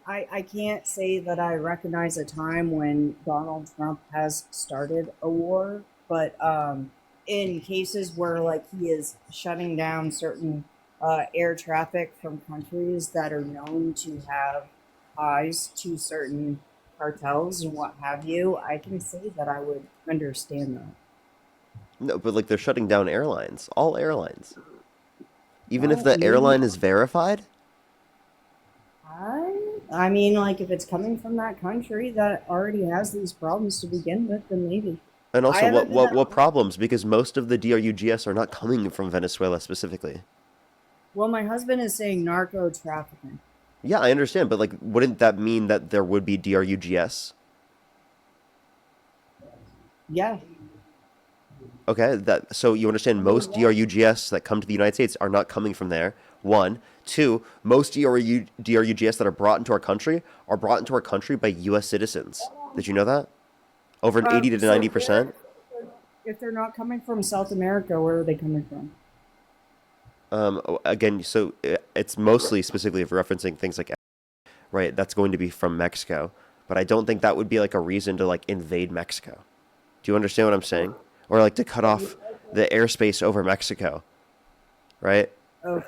I can't say that I recognize a time when Donald Trump has started a war, but in cases where like he is shutting down certain air traffic from countries that are known to have ties to certain cartels and what have you, I can say that I would understand that. No, but like they're shutting down airlines, all airlines. Even if Well, the maybe airline is verified? I mean, like if it's coming from that country that already has these problems to begin with, then maybe. And I also, haven't been that. what problems? Because most of the DRUGS are not coming from Venezuela specifically. Well, my husband is saying narco trafficking. Yeah, I understand, but like, wouldn't that mean that there would be DRUGS? Yeah. Okay, that so you understand I mean, most yeah. DRUGS that come to the United States are not coming from there. One, two, most DRUGS that are brought into our country are brought into our country by U.S. citizens. Did you know that? Over an 80 to So 90%. if they're not coming from South America, where are they coming from? Again, so it's mostly specifically referencing things like, right, that's going to be from Mexico. But I don't think that would be like a reason to like invade Mexico. Do you understand what I'm saying? Or like to cut off the airspace over Mexico, right? Okay.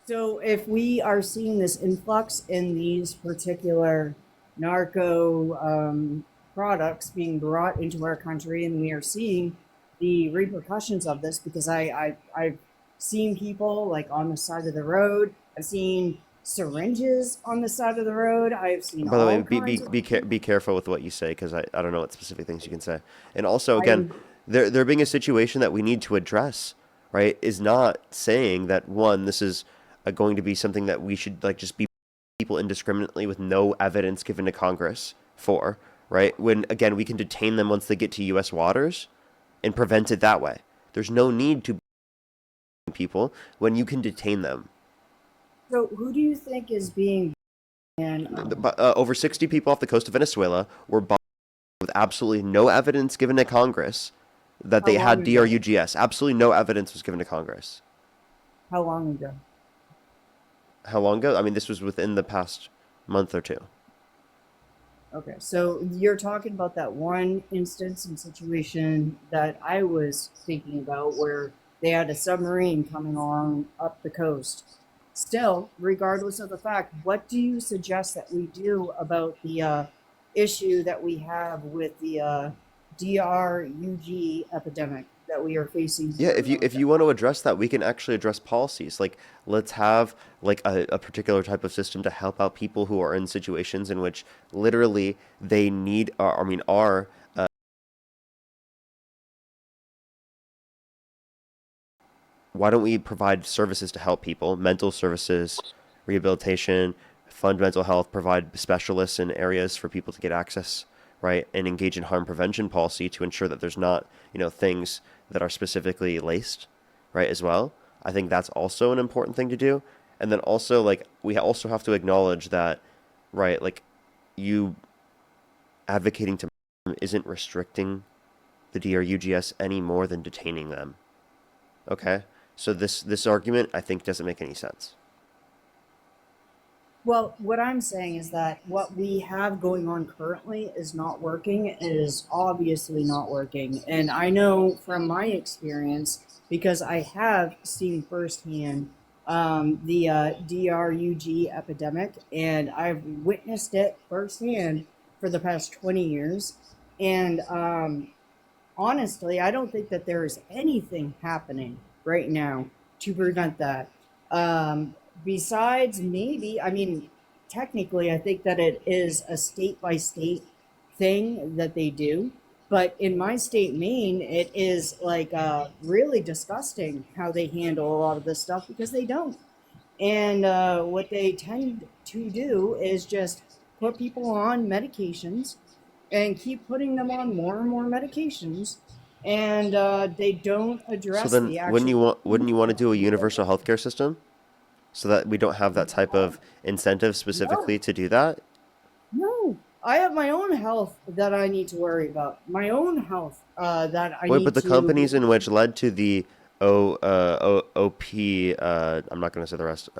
So if we are seeing this influx in these particular narco products being brought into our country, and we are seeing the repercussions of this, because I've seen people like on the side of the road. I've seen syringes on the side of the road. I've seen By the way, all kinds of things. be careful with what you say because I don't know what specific things you can say. And also, I again, am there being a situation that we need to address, right, is not saying that one, this is going to be something that we should like just be people indiscriminately with no evidence given to Congress for, right? When again, we can detain them once they get to U.S. waters and prevent it that way. There's no need to people when you can detain them. So who do you think is being and Over 60 people off the coast of Venezuela were bombed with absolutely no evidence given to Congress that how they long had ago? DRUGS. Absolutely no evidence was given to Congress. How long ago? How long ago? I mean, this was within the past month or two. Okay, so you're talking about that one instance and situation that I was thinking about where they had a submarine coming along up the coast. Still, regardless of the fact, what do you suggest that we do about the issue that we have with the DRUG epidemic that we are facing Yeah, here in North if you want to address that, we can actually address policies. Like, let's have like a particular type of system to help out people who are in situations in which literally they need, I mean, are why don't we provide services to help people, mental services, rehabilitation, fund mental health, provide specialists in areas for people to get access, right, and engage in harm prevention policy to ensure that there's not, things that are specifically laced, right, as well. I think that's also an important thing to do. And then also, like, we also have to acknowledge that, right, like, you advocating to isn't restricting the DRUGS any more than detaining them. Okay? So this argument I think doesn't make any sense. Well, what I'm saying is that what we have going on currently is not working. It is obviously not working. And I know from my experience, because I have seen firsthand the DRUG epidemic, and I've witnessed it firsthand for the past 20 years. And honestly, I don't think that there is anything happening right now to prevent that. Um, Besides, maybe, I mean, technically, I think that it is a state by state thing that they do. But in my state, Maine, it is like really disgusting how they handle a lot of this stuff because they don't. And what they tend to do is just put people on medications and keep putting them on more and more medications, and they don't So address then the actual wouldn't root you want to do a cause. universal healthcare system so that we don't have that type of incentive No, specifically to do that? no. I have my own health that I need to worry about. My own health that I Wait, but need the to. companies in which led to the OP I'm not going to say the rest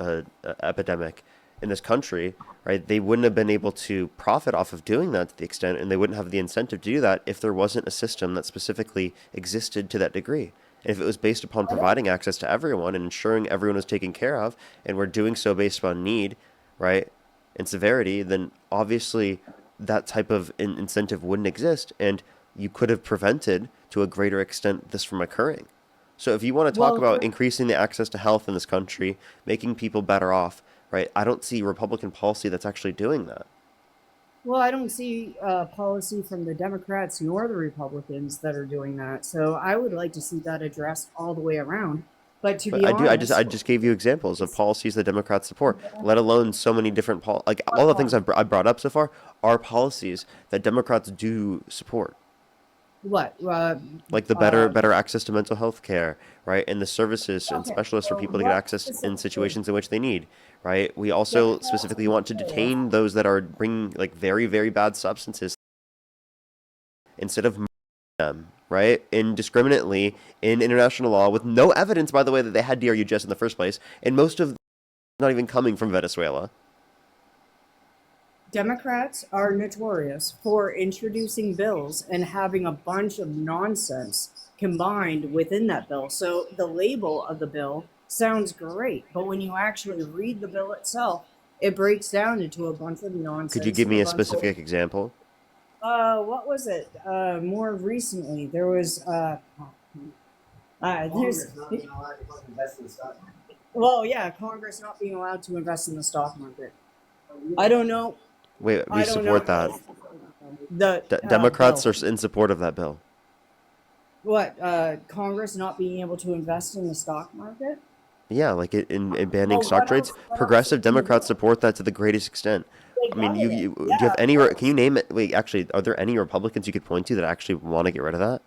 epidemic, in this country, right, they wouldn't have been able to profit off of doing that to the extent, and they wouldn't have the incentive to do that if there wasn't a system that specifically existed to that degree. And if it was based upon providing access to everyone and ensuring everyone was taken care of, and we're doing so based upon need, right, and severity, then obviously that type of incentive wouldn't exist, and you could have prevented to a greater extent this from occurring. So if you want to talk Well, about increasing the access to health in this country, making people better off, right? I don't see Republican policy that's actually doing that. well, I don't see policy from the Democrats nor the Republicans that are doing that. So I would like to see that addressed all the way around. But to But be I do. I honest, just gave you examples of it's, policies that Democrats support. Let alone so many different like all the things I brought up so far are policies that Democrats do support. what? Like the Uh, better access to mental health care, right, and the services and okay, specialists for so people to get what access in specifically situations in which they need, right? We also Democrats specifically want to support? detain those that are bringing like very bad substances instead of them, right, indiscriminately in international law with no evidence, by the way, that they had DRUGS in the first place, and most of them not even coming from Venezuela. Democrats are notorious for introducing bills and having a bunch of nonsense combined within that bill. So the label of the bill sounds great, but when you actually read the bill itself, it breaks down into a bunch of Could you nonsense give and a me a bunch of specific example? what was it? More recently, there was there's well, yeah, Congress not being allowed to invest in the stock market. I don't know. Wait, we I don't know support that. the Democrats bill. are in support of that bill. What? Congress not being able to invest in the stock market? Yeah, like in banning Well, stock trades, What else progressive is in the Democrats bill? support that to the greatest extent. They I mean, gutted it. do you Yeah, have of any? Can you course. name it? Wait, actually, are there any Republicans you could point to that actually want to get rid of that?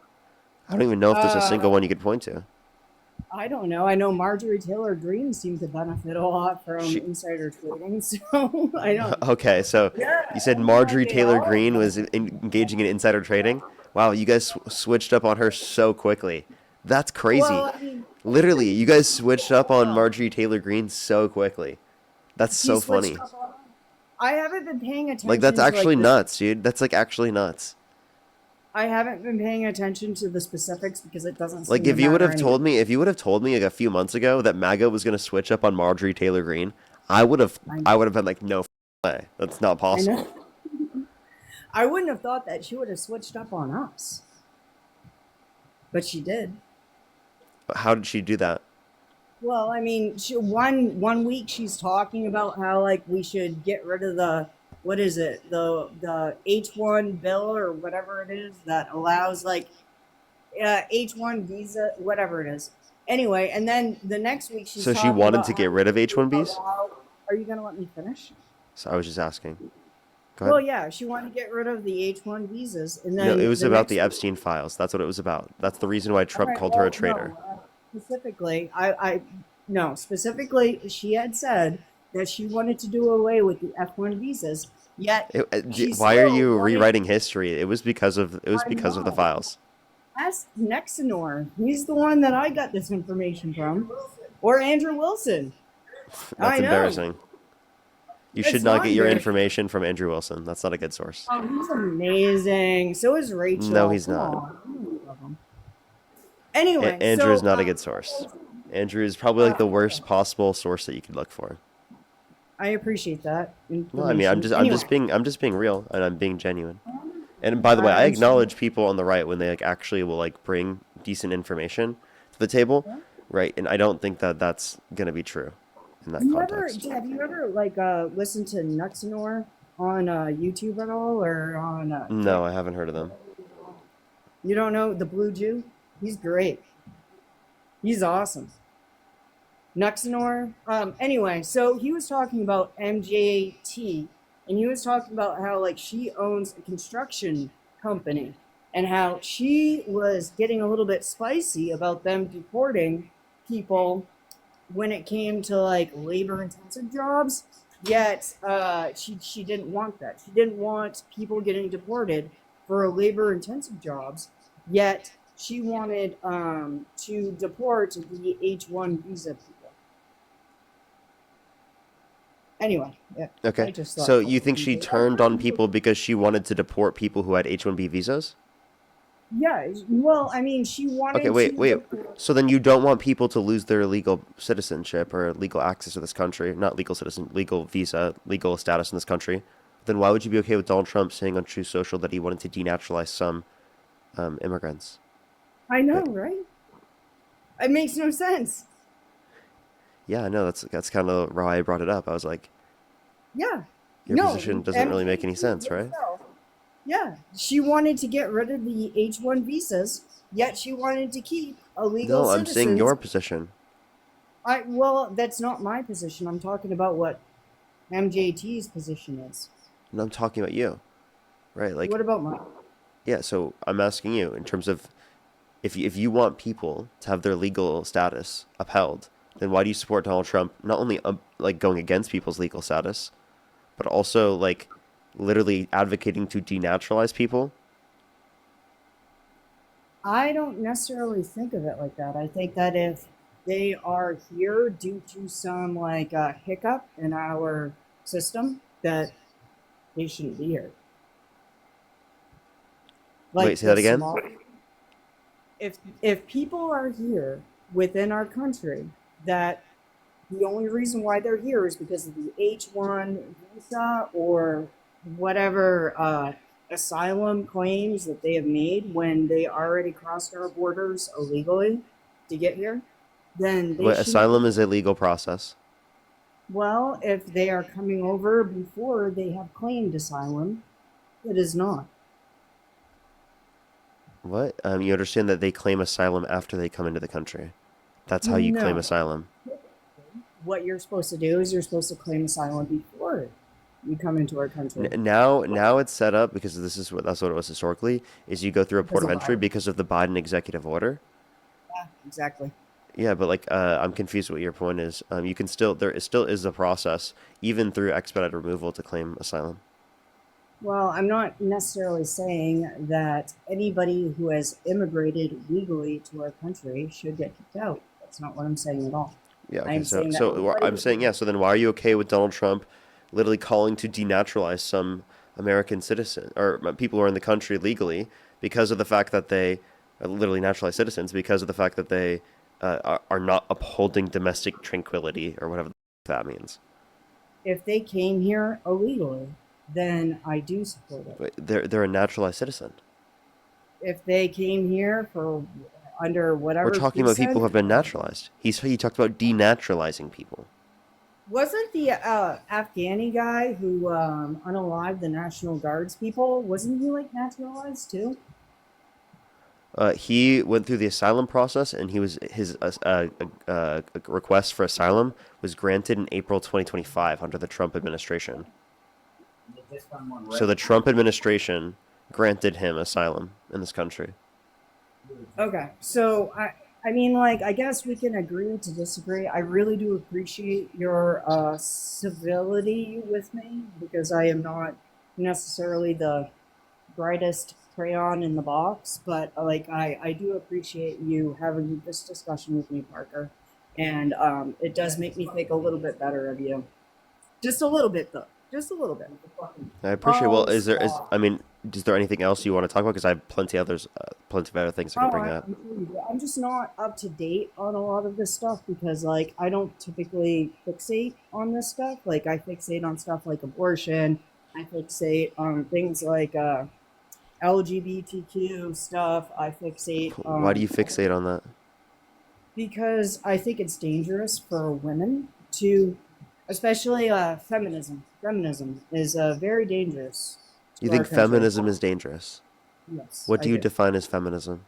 I don't even know if there's a single Uh, one you could point to. I don't know. I know Marjorie Taylor Greene seemed to benefit a lot from She insider trading, so I don't. okay, so Yeah, you said I mean, Marjorie Taylor all of Greene them. was engaging in insider trading. Wow, you guys switched up on her so quickly. That's crazy. Well, I mean, Literally, you guys switched up on Marjorie Taylor Greene so quickly. That's she so switched funny. up on. I haven't been paying Like that's attention to actually like this. nuts, dude. That's like actually nuts. I haven't been paying attention to the specifics because it doesn't Like seem to matter anyway. if you would have told me like a few months ago that MAGA was gonna switch up on Marjorie Taylor Greene, I, I would have been like, no way, that's not I know. possible. I wouldn't have thought that she would have switched up on us, but she did. But how did she do that? Well, I mean, one week she's talking about how like we should get rid of the what is it the H-1 bill or whatever it is that allows like H-1 visa whatever it is. Anyway, and then the next week she's So she talking wanted about to how get rid of we should H-1Bs? allow. Are you gonna let me finish? So I was just asking. Go Well, ahead. yeah, she wanted to get rid of the H-1 visas, and No, it then was the about the next week. Epstein files. That's what it was about. That's the reason why All Trump right, called her a well, traitor. no, specifically, no, specifically, she had said that she wanted to do away with the F-1 visas, yet she Why are still you wanted. rewriting history? It was I because of the know. files. Ask Nexenor. He's the one that I got this information from, or Andrew Wilson. That's I know. embarrassing. You should It's not not get your embarrassing. information from Andrew Wilson. That's not a good source. Oh, he's amazing. So is No, Rachel. he's Come not. on. I love him. Anyway, Andrew is so not a good source. Andrew is probably like the okay. worst possible source that you could look for. I appreciate that No, I mean, information. Anyway, I'm just being real and I'm being genuine. And by the way, I I'm sure. acknowledge people on the right when they like actually will like bring decent information to the table, right? And I don't think that that's gonna be true in that context. Have you ever like listened to Nuxenor on YouTube at all or on No, I haven't heard of them. you don't know the Blue Jew? He's great. He's awesome. Nuxenor. Anyway, so he was talking about MJT, and he was talking about how like she owns a construction company, and how she was getting a little bit spicy about them deporting people when it came to like labor intensive jobs. Yet she didn't want that. She didn't want people getting deported for labor intensive jobs. Yet she wanted to deport the H-1 visa people. Anyway, yeah, Okay. I just thought. So you think she turned on people because she wanted to deport people who had H-1B visas? Yeah, well, I mean, she Okay, wanted wait, to wait. deport. So then you don't want people to lose their legal citizenship or legal access to this country, not legal citizen, legal visa, legal status in this country. Then why would you be okay with Donald Trump saying on True Social that he wanted to denaturalize some immigrants? I know, Right. right? It makes no sense. Yeah, I know. That's kind of why I brought it up. I was like, Yeah. your position No, doesn't really make MK any sense, right? herself. Yeah, she wanted to get rid of the H-1 visas, yet she wanted to keep illegal No, I'm saying citizens. your position. Well, that's not my position. I'm talking about what MJT's position is. And I'm talking about you, right? Like, What about mine? yeah. So I'm asking you in terms of if you want people to have their legal status upheld, then why do you support Donald Trump? Not only like going against people's legal status, but also like literally advocating to denaturalize people. I don't necessarily think of it like that. I think that if they are here due to some like hiccup in our system, that they shouldn't be here. Wait, Like say the that again. small, if people are here within our country, that the only reason why they're here is because of the H-1 visa or whatever asylum claims that they have made when they already crossed our borders illegally to get here, then they But shouldn't be. asylum is a legal process. Well, if they are coming over before they have claimed asylum, it is not. What? You understand that they claim asylum after they come into the country. That's how you claim No. asylum. What you're supposed to do is you're supposed to claim asylum before you come into our country Now it's set up because that's what it was historically. Is you go through a port because of of entry Biden. because of the Biden executive order. Yeah, exactly. Yeah, but like I'm confused what your point is. You can still still is a process even through expedited removal to claim asylum. Well, I'm not necessarily saying that anybody who has immigrated legally to our country should get kicked out. That's not what I'm saying at all. Yeah. I Okay. am So saying that I'm anybody. saying yeah. So then why are you okay with Donald Trump literally calling to denaturalize some American citizen or people who are in the country legally because of the fact that they are literally naturalized citizens because of the fact that they are not upholding domestic tranquility or whatever that means. If they came here illegally, then I do support it. But they're a naturalized citizen. If they came here for under We're whatever talking about people who pretense, have been naturalized. He talked about denaturalizing people. wasn't the Afghani guy who unalived the National Guards people? Wasn't he like naturalized too? He went through the asylum process, and his request for asylum was granted in April 2025 under the Trump administration. So the Trump administration granted him asylum in this country. Okay, so I mean, like, I guess we can agree to disagree. I really do appreciate your civility with me because I am not necessarily the brightest crayon in the box, but like, I do appreciate you having this discussion with me, Parker, and it does make me think a little bit better of you. Just a little bit, though. Just a little bit. I appreciate. Well, Oh, is there is stop. I mean, is there anything else you want to talk about? Because I have plenty of other things I Oh, can bring up. I'm just not up to date on a lot of this stuff because, like, I don't typically fixate on this stuff. Like, I fixate on stuff like abortion. I fixate on things like LGBTQ stuff. I fixate Why do on you fixate on that? because I think it's dangerous for women to, especially feminism. Feminism is very dangerous You to our think country. feminism is dangerous? Yes, What I do you do. define as feminism?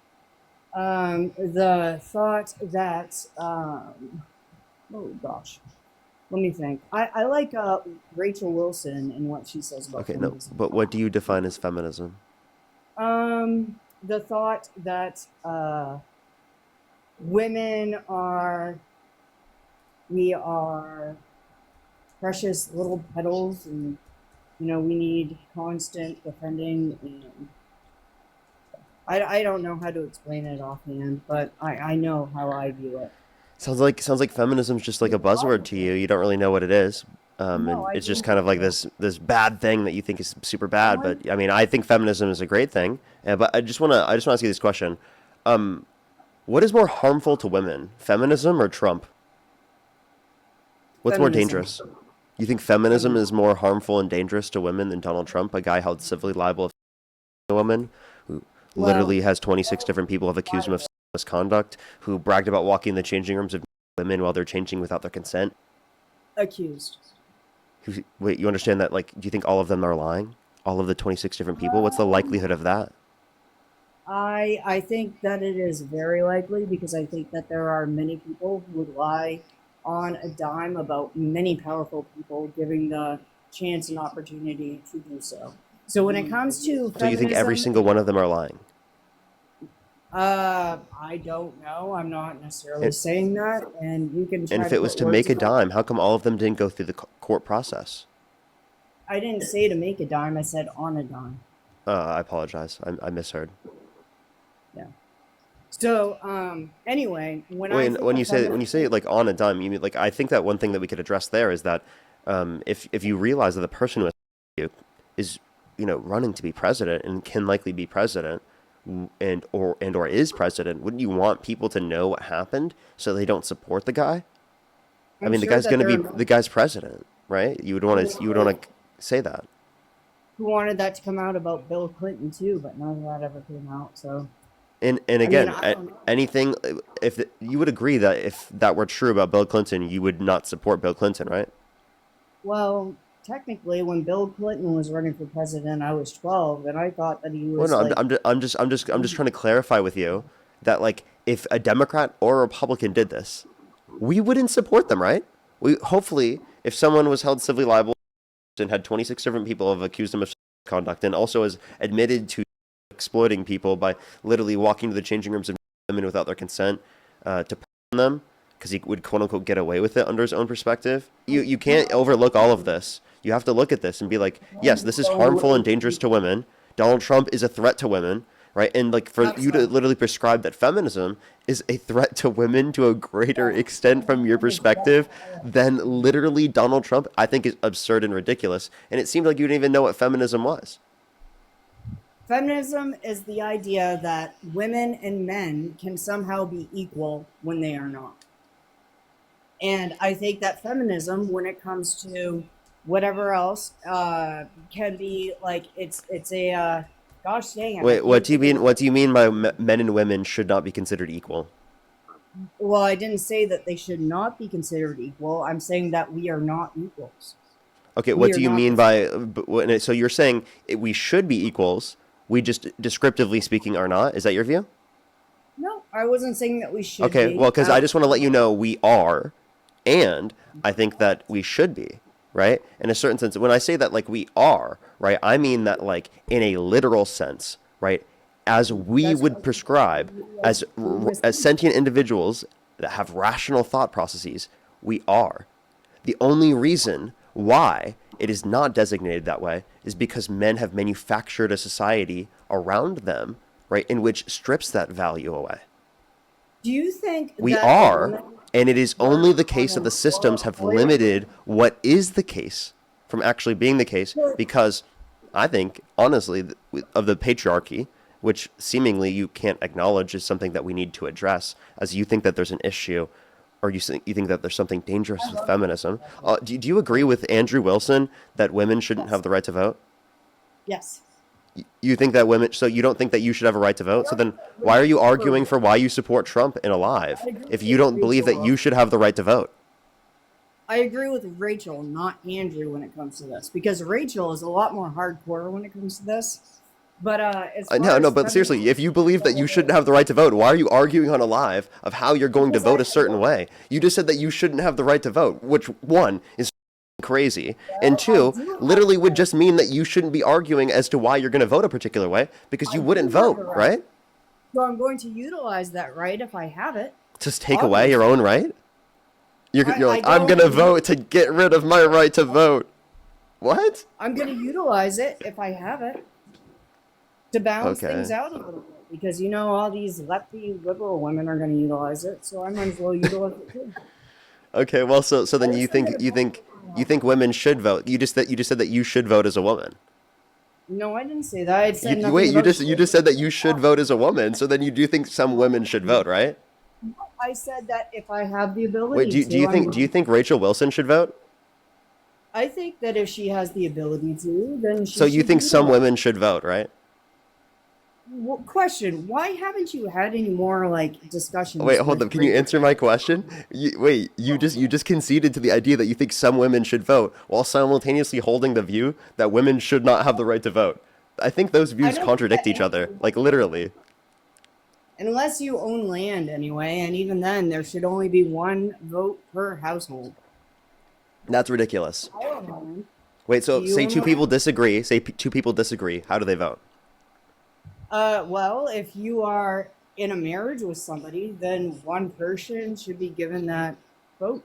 The thought that oh gosh, let me think. I like Rachel Wilson and what she says about Okay, no, feminism. but what do you define as feminism? The thought that women are we are precious little petals, and we need constant defending. And I don't know how to explain it offhand, but I know how I view it. Sounds like feminism is just like a buzzword to you. You don't really know what it is. No, And I it's just think kind of like this bad thing that you think is super bad. one But I mean, I think feminism is a great thing. But I just want to ask you this question: what is more harmful to women, feminism or Trump? What's more feminism. dangerous? You think feminism Feminism. is more harmful and dangerous to women than Donald Trump, a guy held civilly liable of a woman who Well, literally has 26 different people have accused him of misconduct, who bragged about walking in the changing rooms of women while they're changing without their consent? accused. Wait, you understand that? Like, do you think all of them are lying? All of the 26 different people? What's the likelihood of that? I think that it is very likely because I think that there are many people who would lie on a dime about many powerful people giving the chance and opportunity to do so. So when it comes to So you think every feminism, single one of them are lying? I don't know. I'm not necessarily And, saying that, and you can and try if to it was put to words make a in my. dime, how come all of them didn't go through the court process? I didn't say to make a dime. I said on a dime. I apologize. I misheard. Yeah. So anyway, when I When think when of you say feminism, like on a dime, you mean like I think that one thing that we could address there is that if you realize that the person who you is running to be president and can likely be president and or is president, wouldn't you want people to know what happened so they don't support the guy? I I'm mean, the sure guy's that going to there be are the guy's president, right? You would want to say that. who wanted that to come out about Bill Clinton too, but none of that ever came out. So And I mean, again, I don't know. anything if you would agree that if that were true about Bill Clinton, you would not support Bill Clinton, right? Well, technically, when Bill Clinton was running for president, I was 12, and I thought that he Well, was no, like, I'm just trying to clarify with you that like if a Democrat or a Republican did this, we wouldn't support them, right? We hopefully, if someone was held civilly liable and had 26 different people have accused him of conduct and also has admitted to exploiting people by literally walking to the changing rooms of women without their consent to prey on them because he would quote unquote get away with it under his own perspective. You can't overlook all of this. You have to look at this and be like, yes, this is harmful and dangerous to women. Donald Trump is a threat to women, right? And like for you to absolutely. literally prescribe that feminism is a threat to women to a greater extent from your perspective than literally Donald Trump, I think is absurd and ridiculous. And it seemed like you didn't even know what feminism was. Feminism is the idea that women and men can somehow be equal when they are not. And I think that feminism, when it comes to whatever else, can be like it's a gosh dang it, I Wait, what can't do you think of mean? the. What do you mean by men and women should not be considered equal? Well, I didn't say that they should not be considered equal. I'm saying that we are not equals. Okay, We what are do you not mean the by? So you're saying we should be equals. We just descriptively speaking are not. Is that your view? No, I wasn't saying that we should Okay, be. well, because I just want to let you know we are, and I think that we should be, right? In a certain sense, when I say that like we are, right, I mean that like in a literal sense, right? As we That's would prescribe as sentient individuals that have rational thought processes, we are. The only reason why it is not designated that way is because men have manufactured a society around them, right, in which strips that value away. Do you think We that a are, woman and it is only works the on case that an the systems have limited what is the case from actually being the case because I think, honestly, of the patriarchy, which seemingly you can't acknowledge is something that we need to address, as you think that there's an issue or you think that there's something dangerous with feminism. Do you agree with Andrew Wilson that women shouldn't have Yes. the right to vote? Yes. You think that women, so you don't think that you should have a right to I vote? So don't then think that why are women you should have a arguing right. for why you support Trump and Alive I agree if you with don't believe that Rachel. you should have the right to vote? I agree with Rachel, not Andrew, when it comes to this, because Rachel is a lot more hardcore when it comes to this. But as far No, no, as but feminism, seriously, if you believe that you shouldn't have the right to vote, why are you arguing on Alive of how you're going to because vote a certain way? You just said that you shouldn't have the right to vote, which one is crazy, and I two, do have literally the would right. just mean that you shouldn't be arguing as to why you're going to vote a particular way because I you wouldn't do have the vote, right. right? So I'm going to utilize that right if I have it. Just take away your Obviously, own right? You're I like, I'm going to don't. vote to get rid of my right to vote. What? I'm going to utilize it if I have it to balance things Okay. out a little bit because all these lefty liberal women are going to utilize it, so I might as well utilize it too. Okay, well, so then I you just think think that it's you think You think women should vote. You just said that you should vote as a woman. No, I didn't say that. I said nothing Wait, about you just said that you should vote as a woman. So then you do think some women should vote, right? I said that if I have the Wait, ability do you think Rachel Wilson should vote? I think that if she has the ability to, then she So you should think do some that. women should vote, right? Well, question: why haven't you had any more like discussions Wait, hold with up. Can you answer my question? You just conceded to the idea that you think some women should vote while simultaneously holding the view that women should not have the right to vote. I think those I views don't think contradict that each other, like literally. unless you own land anyway, and even then, there should only be one vote per household. That's ridiculous. I don't know. Wait, Do so you say own two land? people disagree. Say two people disagree. How do they vote? Well, if you are in a marriage with somebody, then one person should be given that vote.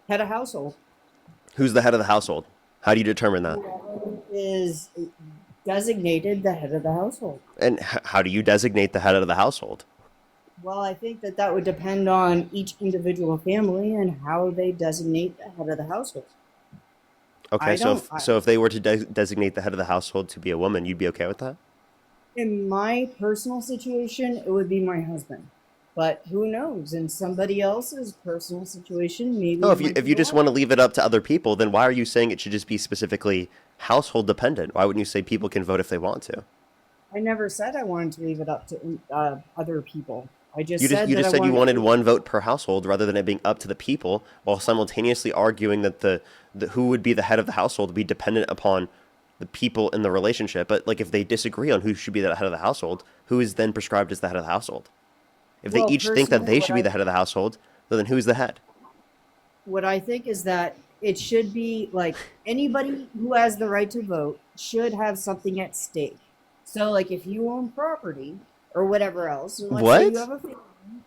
Head of household Who's the head of the household? How do you determine that? is designated the head of the household. And how do you designate the head of the household? Well, I think that that would depend on each individual family and how they designate the head of the household. Okay, I don't. so if they were to designate the head of the household to be a woman, you'd be okay with that? In my personal situation, it would be my husband. But who knows? In somebody else's personal situation, maybe No, it might if be you a just woman. want to leave it up to other people, then why are you saying it should just be specifically household dependent? Why wouldn't you say people can vote if they want to? I never said I wanted to leave it up to other people. I just You said that I just said you wanted wanted to. one vote per household rather than it being up to the people, while simultaneously arguing that the who would be the head of the household would be dependent upon the people in the relationship. But like if they disagree on who should be the head of the household, who is then prescribed as the head of the household? If they Well, each think that personally, they should be the head of the household, then who's the head? what I think is that it should be like anybody who has the right to vote should have something at stake. So, like, if you own property or whatever else, and let's say you What? have a family,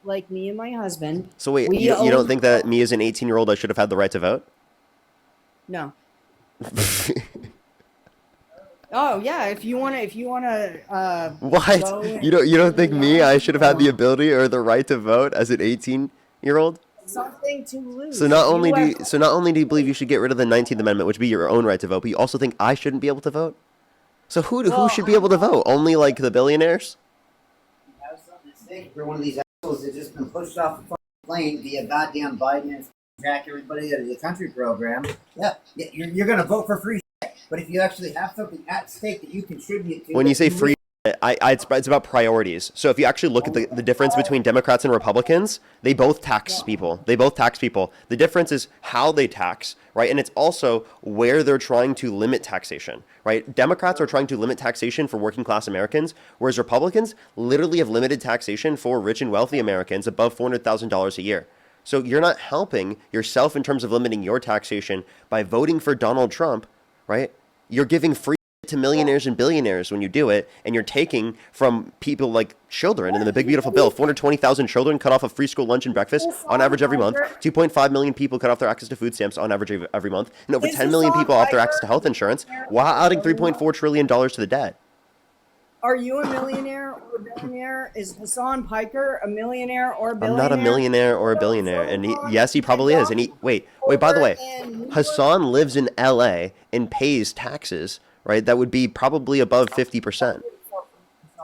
like me and my husband, So wait, we you don't own think that me as an 18-year-old I should have had the right to vote? no. Oh yeah, if you wanna What? go and You don't think me I should have had the no, ability or the right to vote as an 18-year-old? something to So lose. You have not only do you believe you should get rid of the 19th Amendment, which would be your own right to vote, but you also think I shouldn't be able to vote? So who well, should be able to vote? Only like the billionaires? Have something at stake for one of these assholes that's just been pushed off the fucking plane via goddamn Biden and jack everybody out of the country program. Yeah, you're gonna vote for free shit. But if you actually have something at stake that you contribute to, When you that say you free, it's about priorities. So if you actually look at the difference between Democrats and Republicans, they both tax people. They both tax people. The difference is how they tax, right? And it's also where they're trying to limit taxation, right? Democrats are trying to limit taxation for working class Americans, whereas Republicans literally have limited taxation for rich and wealthy Americans above $400,000 a year. So you're not helping yourself in terms of limiting your taxation by voting for Donald Trump, right? You're giving free to millionaires and billionaires when you do it, and you're taking from people like children. And in the big beautiful bill, 420,000 children cut off of free school lunch and breakfast on average every month. 2.5 million people cut off their access to food stamps on average every month, and over is 10 million Hassan people off their access Piker to a health insurance, millionaire while or a adding $3.4 billionaire? trillion to the debt. Are you a millionaire or a billionaire? Is Hassan Piker a millionaire or a I'm not a billionaire? millionaire or a So billionaire, and Zohan yes, he and probably is. And Doc wait. By the over way, in New York. Hassan lives in L.A. and pays taxes, right? That would be probably above 50%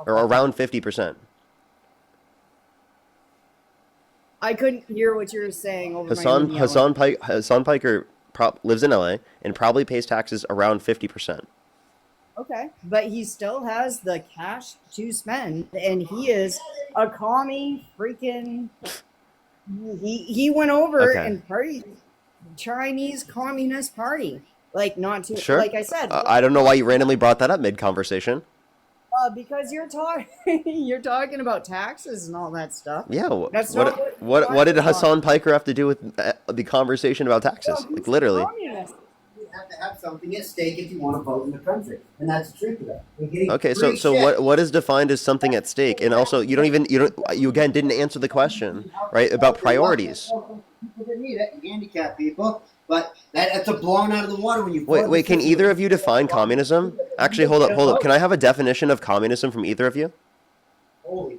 or around 50%. I couldn't hear what you were saying over my him yelling. Hassan Piker lives in LA and probably pays taxes around 50%. Okay, but he still has the cash to spend, and he is a commie freaking. He went over Okay, and partied Chinese Communist Party. Like not to sure. like I said, I don't know why you randomly brought that up mid conversation. because you're talking you're talking about taxes and all that stuff. Yeah, That's not what what did talking about. Hassan Piker have to do with the conversation about taxes? Well, Like he's a literally. communist. you have to have something at stake if you want to vote in the country, and that's the truth of it. You're getting Okay, free so shit. what is defined as something at stake? And also, you again didn't answer the question, right? About priorities. People that need it, and handicapped people, but that's a blown out of the water when you vote. Wait, can either of you define communism? Actually, hold up. Can I have a definition of communism from either of you? Holy,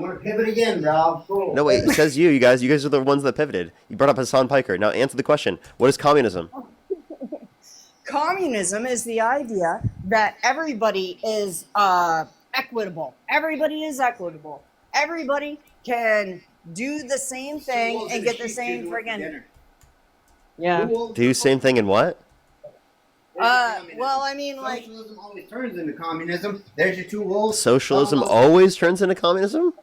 want to pivot again, bro? Cool. No, wait, it says you. You guys are the ones that pivoted. You brought up Hassan Piker. Now answer the question. What is communism? Communism is the idea that everybody is equitable. Everybody is equitable. Everybody can do the same thing and get the same friggin'. Yeah. Do same thing in what? Well, I mean, like, socialism always turns into communism. There's your two wolves. Socialism always turns into communism?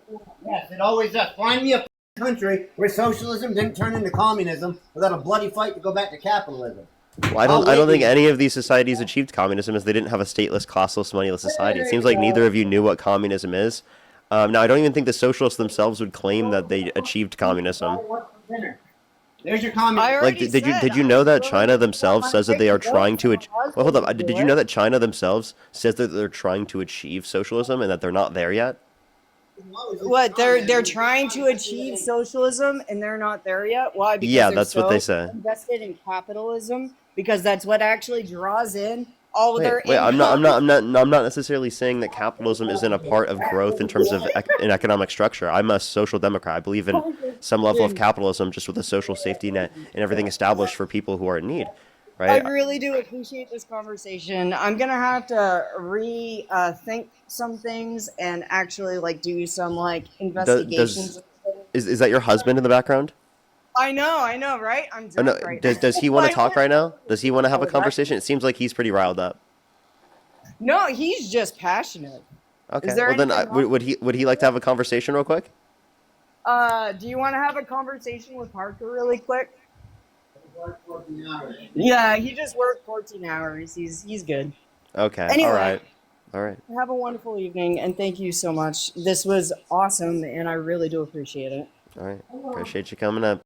Yes, it always does. Find me a country where socialism didn't turn into communism without a bloody fight to go back to capitalism. Well, I don't think any of these societies achieved communism as they didn't have a stateless, costless, moneyless society. It seems like neither of you knew what communism is. Now, I don't even think the socialists themselves would claim that they achieved communism. There's your communism. Like, did you know that China themselves says that they are trying to? Well, hold up. Did you know that China themselves says that they're trying to achieve socialism and that they're not there yet? What, they're trying to achieve socialism and they're not there yet? Why? Because Yeah, they're that's what so they say. invested in capitalism, because that's what actually draws in all of their Wait, I'm income. not necessarily saying that capitalism isn't a part of growth in terms of an economic structure. I'm a social democrat. I believe in some level of capitalism, just with a social safety net and everything established for people who are in need, I right? really do appreciate this conversation. I'm gonna have to rethink some things and actually like do some like investigations. Is that your husband in the background? I know, right? I'm Oh, no, drunk right now. does he want to talk right now? Does he want to have a conversation? It seems like he's pretty riled up. No, he's just passionate. Okay. Is there Well, then anything wrong? would he like to have a conversation real quick? Do you want to have a conversation with Parker really quick? Yeah, he just worked 14 hours. He's good. Okay. Anyway. All right. Have a wonderful evening, and thank you so much. This was awesome, and I really do appreciate it. All right. Appreciate you coming up.